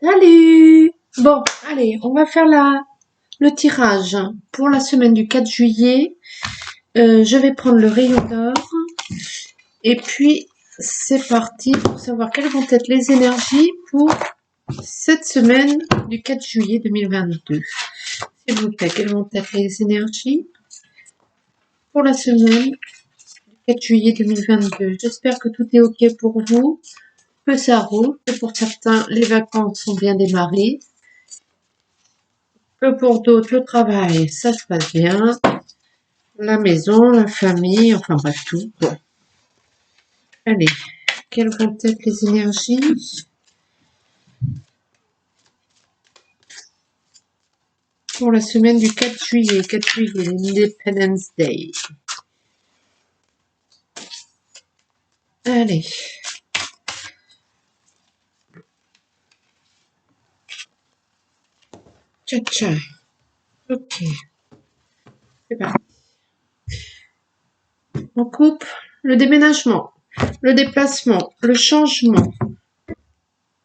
Salut! Bon, allez, on va faire le tirage pour la semaine du 4 juillet. Je vais prendre le rayon d'or et puis c'est parti pour savoir quelles vont être les énergies pour cette semaine du 4 juillet 2022. S'il vous plaît, quelles vont être les énergies pour la semaine du 4 juillet 2022? J'espère que tout est OK pour vous, que ça roule, que pour certains, les vacances sont bien démarrées. Que pour d'autres, le travail, ça se passe bien. La maison, la famille, enfin bref, tout. Bon. Allez, quelles vont être les énergies pour la semaine du 4 juillet? 4 juillet, l'Independence Day. Allez. Tcha-tcha. Ok. C'est parti. On coupe le déménagement, le déplacement, le changement,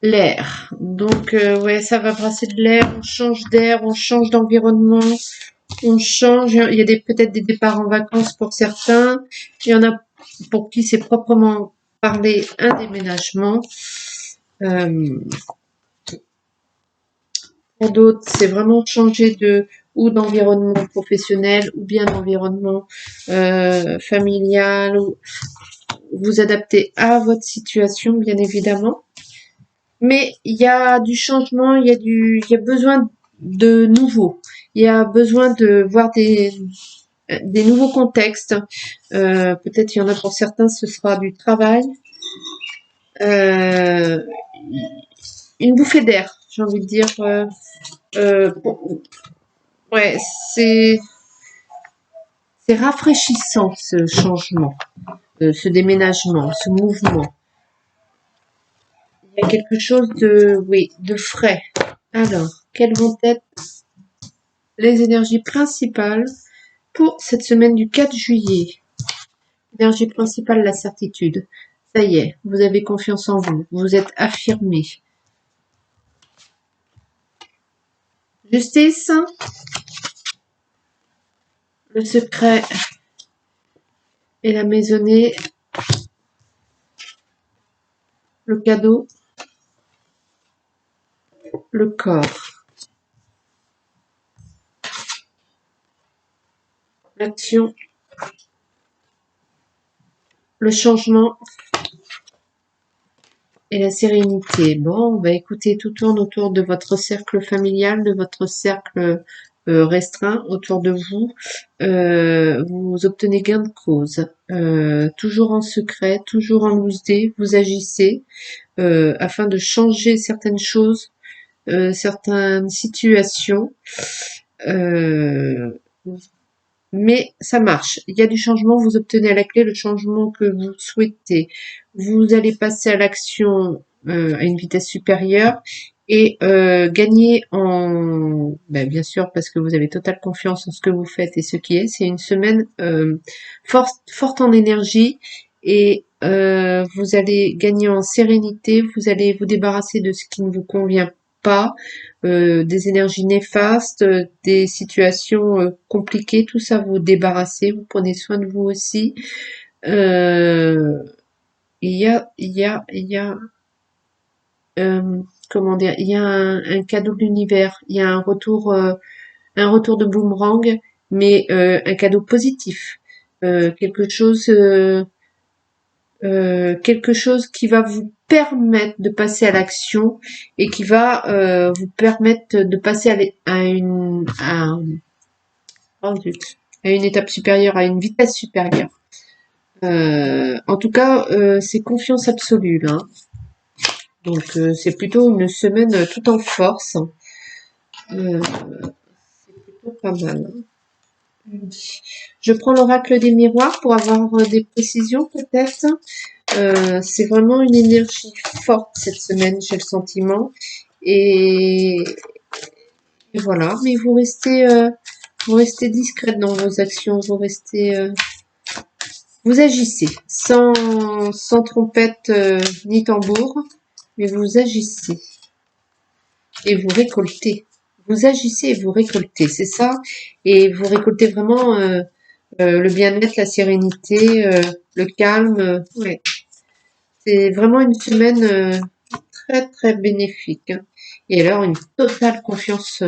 l'air. Donc, ouais, ça va brasser de l'air, on change d'environnement, on change. Il y a peut-être des départs en vacances pour certains. Il y en a pour qui c'est proprement parler un déménagement. Pour d'autres, c'est vraiment changer ou d'environnement professionnel ou bien d'environnement familial, ou vous adapter à votre situation, bien évidemment. Mais il y a du changement, il y a besoin de nouveau. Il y a besoin de voir des nouveaux contextes. Peut-être il y en a pour certains, ce sera du travail. Une bouffée d'air, j'ai envie de dire. Ouais, c'est rafraîchissant ce changement, ce déménagement, ce mouvement. Il y a quelque chose de frais. Alors, quelles vont être les énergies principales pour cette semaine du 4 juillet? Énergie principale, la certitude. Ça y est, vous avez confiance en vous, vous êtes affirmé. Justice, le secret et la maisonnée, le cadeau, le corps, l'action, le changement et la sérénité. Bon, bah écoutez, tout tourne autour de votre cercle familial, de votre cercle restreint autour de vous. Vous obtenez gain de cause. Toujours en secret, toujours en loose day, vous agissez afin de changer certaines choses, certaines situations. Mais ça marche. Il y a du changement, vous obtenez à la clé le changement que vous souhaitez. Vous allez passer à l'action à une vitesse supérieure et gagner bien sûr, parce que vous avez totale confiance en ce que vous faites et ce qui est. C'est une semaine forte en énergie et vous allez gagner en sérénité. Vous allez vous débarrasser de ce qui ne vous convient pas, des énergies néfastes, des situations compliquées, tout ça vous débarrassez, vous prenez soin de vous aussi. Il y a comment dire, il y a un cadeau de l'univers, il y a un retour de boomerang, mais un cadeau positif, quelque chose qui va vous permettre de passer à l'action et qui va vous permettre de passer à une étape supérieure, à une vitesse supérieure. En tout cas, c'est confiance absolue là. Donc c'est plutôt une semaine tout en force. C'est plutôt pas mal. Je prends l'oracle des miroirs pour avoir des précisions peut-être. C'est vraiment une énergie forte cette semaine, j'ai le sentiment. Et voilà, mais vous restez discrète dans vos actions, vous agissez sans trompette ni tambour, mais vous agissez. et vous récoltez. Vous agissez et vous récoltez, c'est ça. Et vous récoltez vraiment le bien-être, la sérénité, le calme. Ouais. C'est vraiment une semaine très très bénéfique, hein. Et alors une totale confiance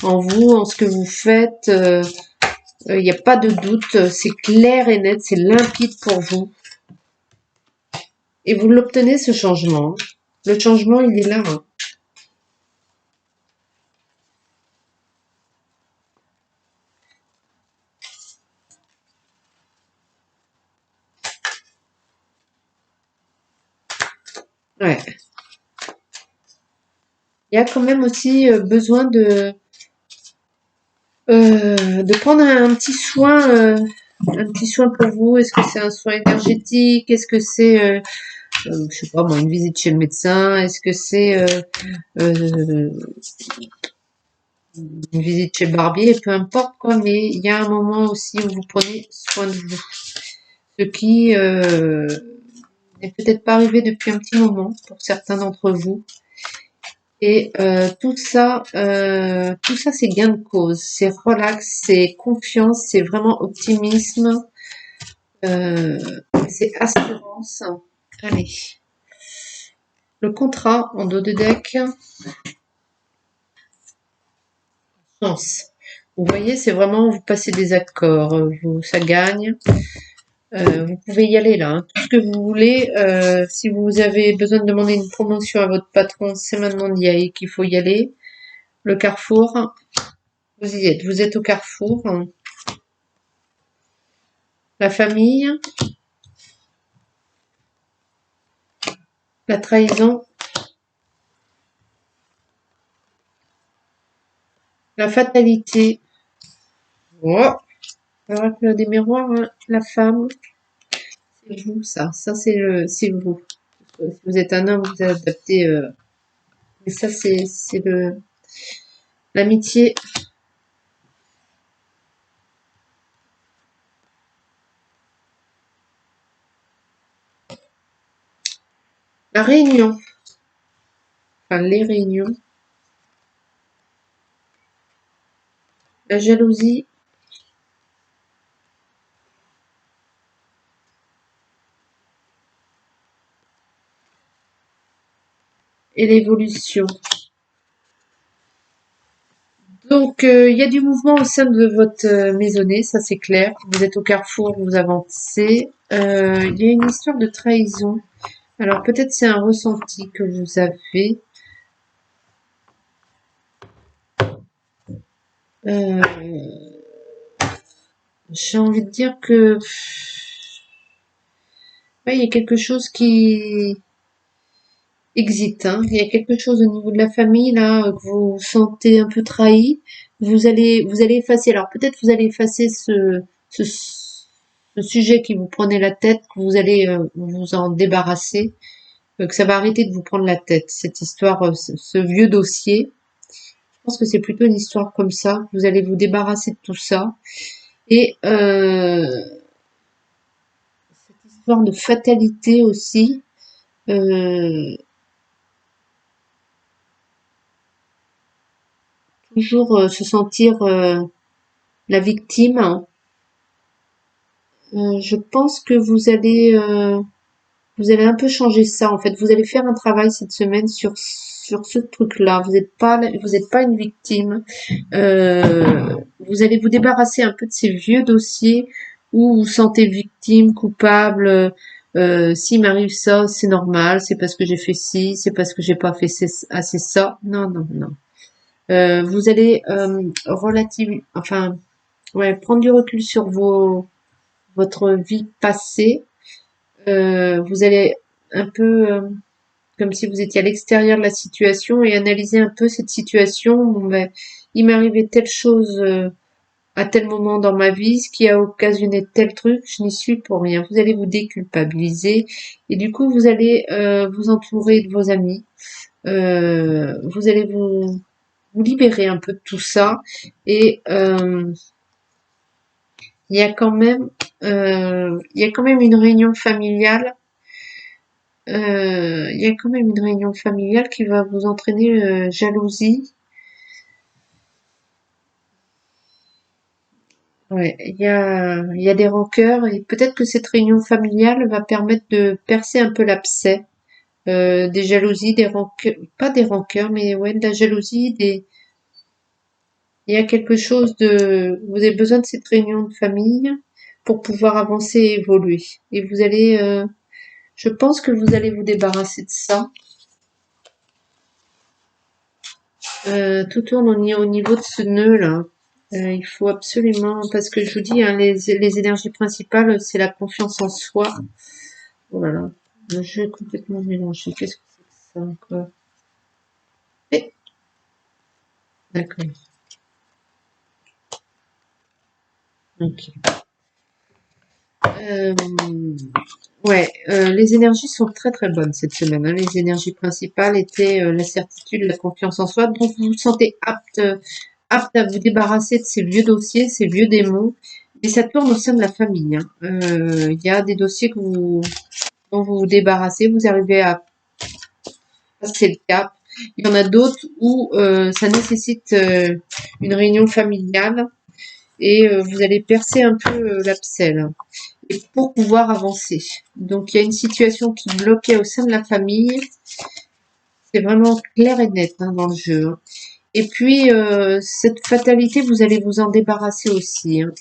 en vous, en ce que vous faites. Il n'y a pas de doute, c'est clair et net, c'est limpide pour vous. Et vous l'obtenez ce changement. Le changement, il est là, hein. Ouais. Il y a quand même aussi besoin de prendre un petit soin pour vous. Est-ce que c'est un soin énergétique? Est-ce que c'est, je sais pas moi, une visite chez le médecin? Est-ce que c'est euh, une visite chez le barbier? Peu importe quoi, mais il y a un moment aussi où vous prenez soin de vous. Ce qui n'est peut-être pas arrivé depuis un petit moment pour certains d'entre vous. Et tout ça, c'est gain de cause, c'est relax, c'est confiance, c'est vraiment optimisme, euh, c'est assurance. Allez, le contrat en dos de deck, chance. Vous voyez, c'est vraiment vous passez des accords, ça gagne. Vous pouvez y aller là, hein. Tout ce que vous voulez. Si vous avez besoin de demander une promotion à votre patron, c'est maintenant d'y aller qu'il faut y aller. Le carrefour, vous y êtes. Vous êtes au carrefour. La famille, la trahison, la fatalité. Oh, alors que des miroirs, hein, la femme, c'est vous, ça. Ça, c'est vous. Si vous êtes un homme, vous êtes adapté. Mais ça, c'est l'amitié, la réunion, enfin les réunions, la jalousie et l'évolution. Donc, il y a du mouvement au sein de votre maisonnée, ça c'est clair. Vous êtes au carrefour, vous avancez. Il y a une histoire de trahison. Alors peut-être c'est un ressenti que vous avez. Euh, j'ai envie de dire que ouais, il y a quelque chose qui existe, hein. Il y a quelque chose au niveau de la famille là que vous sentez un peu trahi. Vous allez effacer. Alors peut-être vous allez effacer ce sujet qui vous prenait la tête, que vous allez vous en débarrasser, que ça va arrêter de vous prendre la tête. Cette histoire, ce vieux dossier. Je pense que c'est plutôt une histoire comme ça. Vous allez vous débarrasser de tout ça. Et cette histoire de fatalité aussi. Toujours se sentir la victime. Je pense que vous allez un peu changer ça en fait. Vous allez faire un travail cette semaine sur ce truc-là. Vous êtes pas une victime. Vous allez vous débarrasser un peu de ces vieux dossiers où vous vous sentez victime, coupable. S'il m'arrive ça, c'est normal. C'est parce que j'ai fait ci, c'est parce que j'ai pas fait assez ça. Non, non, non. Vous allez enfin, ouais, prendre du recul sur votre vie passée. Vous allez un peu comme si vous étiez à l'extérieur de la situation et analyser un peu cette situation. Bon, ben, il m'est arrivé telle chose à tel moment dans ma vie, ce qui a occasionné tel truc, je n'y suis pour rien. Vous allez vous déculpabiliser et du coup vous allez vous entourer de vos amis. Vous allez vous libérer un peu de tout ça et il y a quand même une réunion familiale Il y a quand même une réunion familiale qui va vous entraîner jalousie. Ouais, il y a des rancœurs et peut-être que cette réunion familiale va permettre de percer un peu l'abcès. Des jalousies, des rancœurs, pas des rancœurs, mais ouais, de la jalousie, il y a quelque chose vous avez besoin de cette réunion de famille pour pouvoir avancer et évoluer. Et vous allez, je pense que vous allez vous débarrasser de ça. Tout tourne au niveau de ce nœud là. Il faut absolument, parce que je vous dis, hein, les énergies principales, c'est la confiance en soi. Oh là là, le jeu est complètement mélangé. Qu'est-ce que c'est que ça encore? Eh, d'accord. Ok. Euh, ouais, les énergies sont très très bonnes cette semaine, hein. Les énergies principales étaient la certitude, la confiance en soi. Donc vous vous sentez apte à vous débarrasser de ces vieux dossiers, ces vieux démons. Et ça tourne au sein de la famille, hein. Il y a des dossiers dont vous vous débarrassez, vous arrivez à passer le cap. Il y en a d'autres où ça nécessite une réunion familiale et vous allez percer un peu l'abcès là, et pour pouvoir avancer. Donc il y a une situation qui bloquait au sein de la famille. C'est vraiment clair et net, hein, dans le jeu, hein. Et puis cette fatalité, vous allez vous en débarrasser aussi, hein.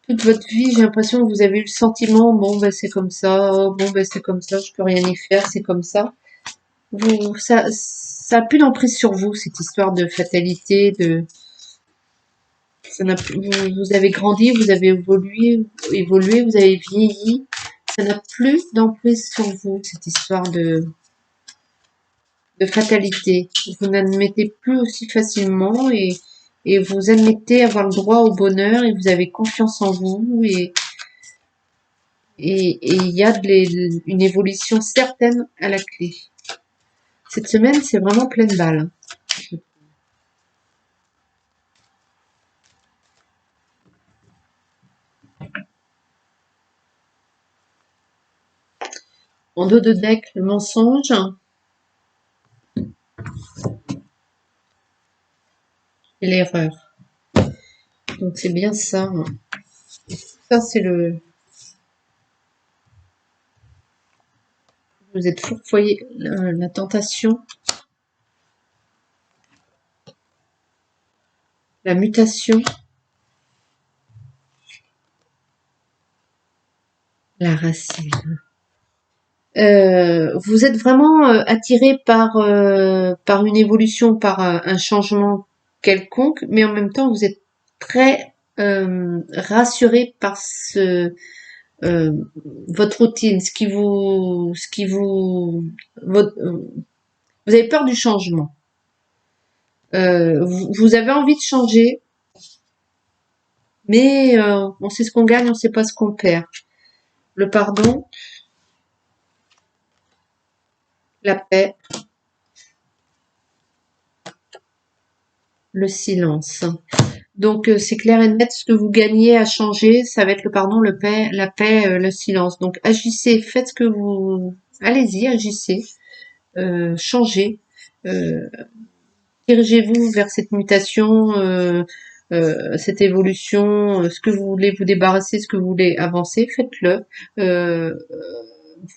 Toute votre vie, j'ai l'impression que vous avez eu le sentiment, bon ben c'est comme ça, bon ben c'est comme ça, je peux rien y faire, c'est comme ça. Ça a plus d'emprise sur vous, cette histoire de fatalité, vous avez grandi, vous avez évolué, vous avez vieilli. Ça n'a plus d'emprise sur vous, cette histoire de fatalité. Vous n'admettez plus aussi facilement et vous admettez avoir le droit au bonheur et vous avez confiance en vous et il y a une évolution certaine à la clé. Cette semaine, c'est vraiment pleine balle. En dos de deck, le mensonge et l'erreur. Donc c'est bien ça, hein. Ça, c'est vous êtes fourvoyé, la tentation, la mutation, la racine. Vous êtes vraiment attiré par une évolution, par un changement quelconque, mais en même temps vous êtes très rassuré par euh, votre routine, vous avez peur du changement. Vous avez envie de changer, mais on sait ce qu'on gagne, on sait pas ce qu'on perd. Le pardon, la paix, le silence. Donc c'est clair et net, ce que vous gagnez à changer, ça va être le pardon, la paix, le silence. Donc agissez, faites ce que vous... Allez-y, agissez, changez, euh, dirigez-vous vers cette mutation, cette évolution, ce que vous voulez vous débarrasser, ce que vous voulez avancer, faites-le. Euh,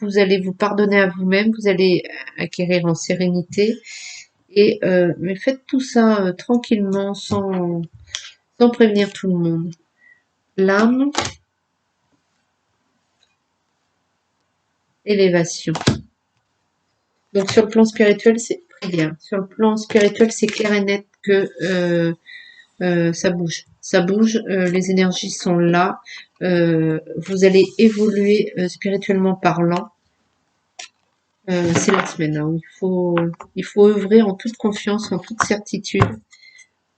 vous allez vous pardonner à vous-même, vous allez acquérir en sérénité. Et mais faites tout ça tranquillement, sans prévenir tout le monde. L'âme, élévation. Donc sur le plan spirituel, c'est très bien. Sur le plan spirituel, c'est clair et net que ça bouge. Ça bouge, les énergies sont là. Vous allez évoluer spirituellement parlant. C'est la semaine, hein, où il faut œuvrer en toute confiance, en toute certitude.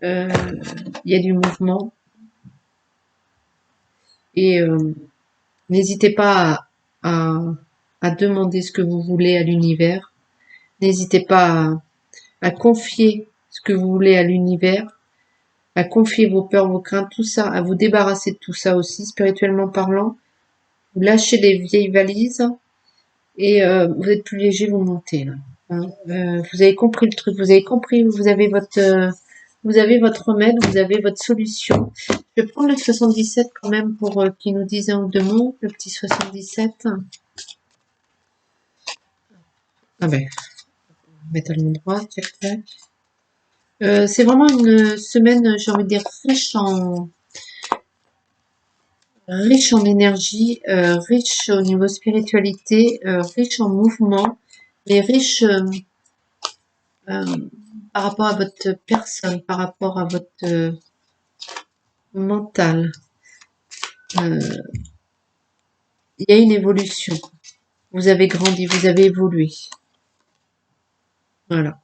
Euh, il y a du mouvement et n'hésitez pas à demander ce que vous voulez à l'univers. N'hésitez pas à confier ce que vous voulez à l'univers, à confier vos peurs, vos craintes, tout ça, à vous débarrasser de tout ça aussi, spirituellement parlant. Vous lâchez les vieilles valises Et vous êtes plus léger, vous montez là. Hein. Vous avez compris le truc, vous avez compris, vous avez votre remède, vous avez votre solution. Je vais prendre le 77 quand même pour qu'il nous dise un ou deux mots, le petit 77. Ah ben, mettre à l'endroit, tac tac. C'est vraiment une semaine, j'ai envie de dire, riche en énergie, riche au niveau spiritualité, riche en mouvement, mais riche euh, par rapport à votre personne, par rapport à votre mental. Euh, il y a une évolution. Vous avez grandi, vous avez évolué. Voilà.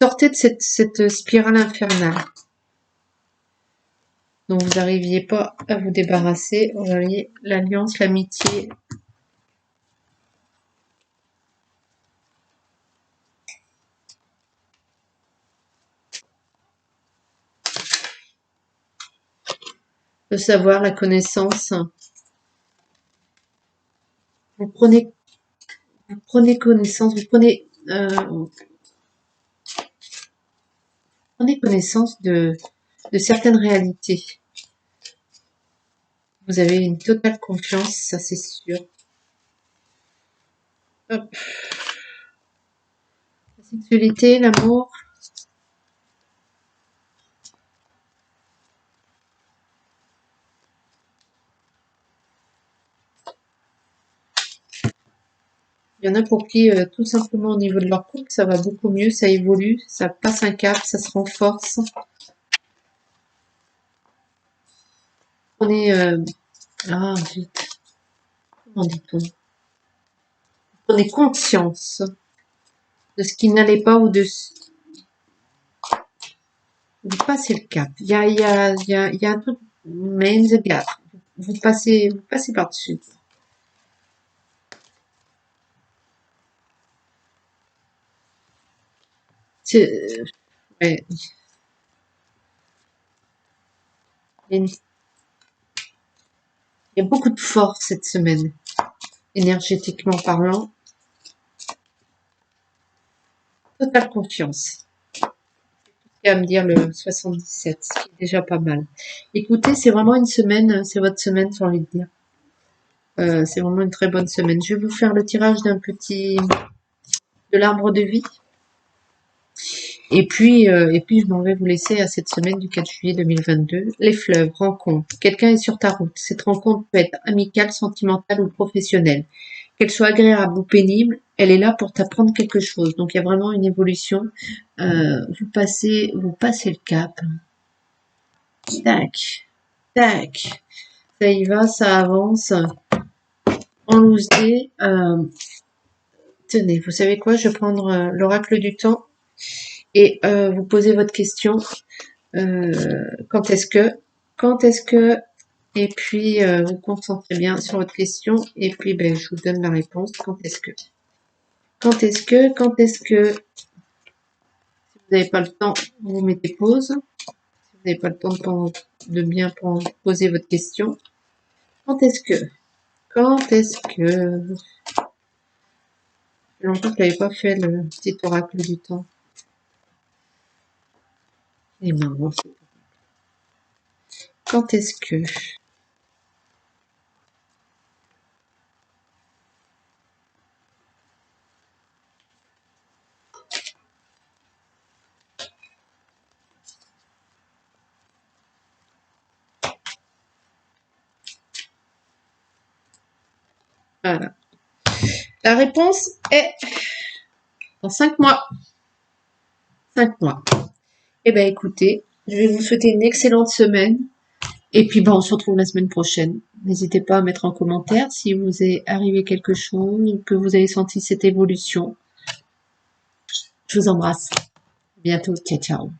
Sortez de cette spirale infernale dont vous n'arriviez pas à vous débarrasser. Vous voyez, l'alliance, l'amitié. Le savoir, la connaissance. Vous prenez connaissance, prenez connaissance de certaines réalités. Vous avez une totale confiance, ça c'est sûr. Hop. La sexualité, l'amour. Il y en a pour qui, tout simplement au niveau de leur couple, ça va beaucoup mieux, ça évolue, ça passe un cap, ça se renforce. Prenez, vite, comment dit-on? Prenez conscience de ce qui n'allait pas ou de vous passez le cap. Il y a un truc, mais in the gap. Vous passez par-dessus. Ouais, il y a beaucoup de force cette semaine, énergétiquement parlant. Totale confiance. Et à me dire le 77, ce qui est déjà pas mal. Écoutez, c'est vraiment une semaine, c'est votre semaine, j'ai envie de dire. C'est vraiment une très bonne semaine. Je vais vous faire le tirage de l'arbre de vie. Et puis, je m'en vais vous laisser à cette semaine du 4 juillet 2022. Les fleuves, rencontres. Quelqu'un est sur ta route. Cette rencontre peut être amicale, sentimentale ou professionnelle. Qu'elle soit agréable ou pénible, elle est là pour t'apprendre quelque chose. Donc, il y a vraiment une évolution. Vous passez le cap. Tac, tac. Ça y va, ça avance. En loose day. Tenez, vous savez quoi? Je vais prendre l'oracle du temps et vous poser votre question. Quand est-ce que, quand est-ce que, et puis vous concentrez bien sur votre question, et puis ben, je vous donne la réponse. Quand est-ce que, si vous n'avez pas le temps, vous mettez pause. Si vous n'avez pas le temps de bien poser votre question. Quand est-ce que, quand est-ce que, j'ai longtemps que je n'avais pas fait le petit oracle du temps. Et marrant. Quand est-ce que, voilà. La réponse est dans 5 mois. 5 mois. Eh ben écoutez, je vais vous souhaiter une excellente semaine. Et puis bon, on se retrouve la semaine prochaine. N'hésitez pas à mettre en commentaire si vous est arrivé quelque chose ou que vous avez senti cette évolution. Je vous embrasse. À bientôt. Ciao, ciao.